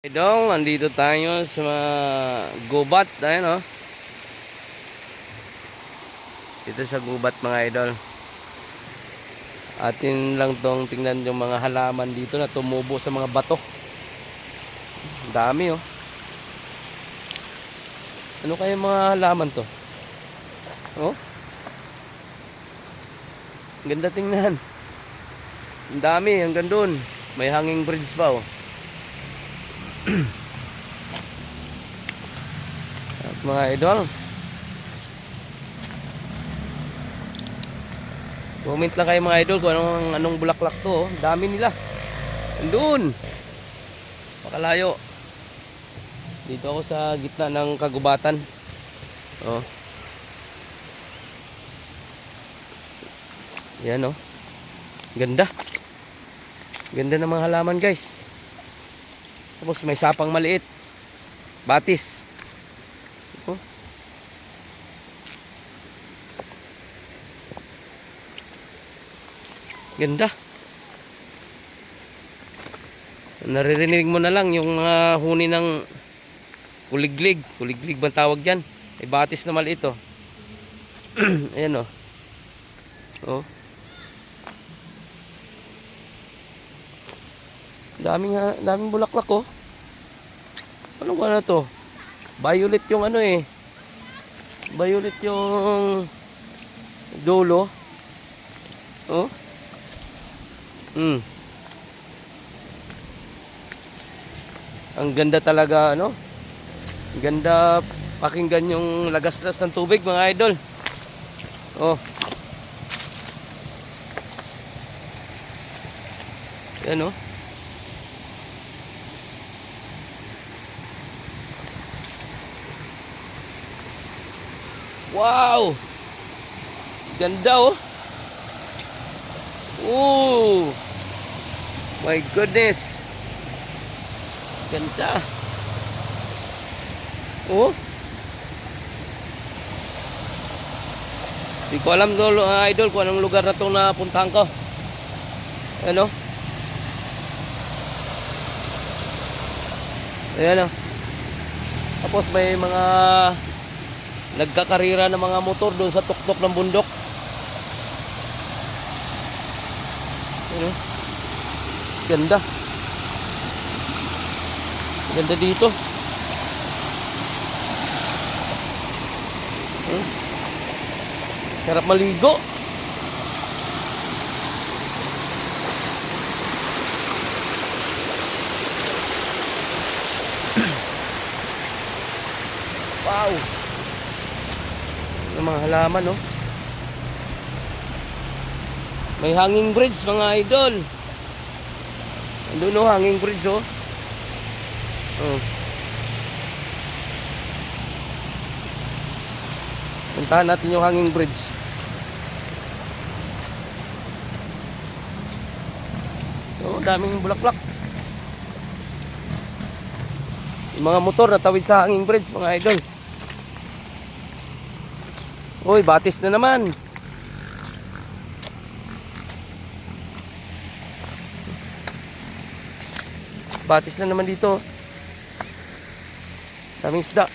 Idol, andito tayo sa gubat, ayun oh. Dito sa gubat mga idol. Atin lang tong tingnan yung mga halaman dito na tumubo sa mga bato. Dami oh. Ano kaya mga halaman to? Oh. Ganda tingnan. Ang dami hanggang doon. May hanging bridge pa oh. At mga idol, comment lang kayo mga idol kung anong bulaklak to oh. Dami nila. Andun. Pakalayo. Dito ako sa gitna ng kagubatan. Oh. Yan oh. Ganda. Ganda ng mga halaman guys. Tapos may sapang maliit. Batis. Oh. Ganda. Naririnig mo na lang yung mga huni ng kuliglig. Kuliglig bang tawag dyan? May batis na maliit oh. Ayan oh. Oh. Daming bulaklak oh. Ano ba na to? Violet yung ano eh. Violet yung dulo. Oh. Ang ganda talaga ano? Ganda pakinggan yung lagaslas ng tubig mga idol. Oh. Yan oh. Wow! Ganda oh. Oh! My goodness. Ganda. Oh. Di ko alam idol kung anong lugar na itong napuntahan ko. Ano? Ayan oh. Tapos may mga nagkakarira ng mga motor doon sa tuktok ng bundok. Ano? Ganda. Ganda dito. Sarap maligo. Wow. Ang mga halaman oh. May hanging bridge mga idol. Andun oh, hanging bridge oh. Oh. Puntahan natin yung hanging bridge. Oh, daming bulaklak. Yung mga motor na tawid sa hanging bridge mga idol. Uy, batis na naman. Batis na naman dito. Daming isda.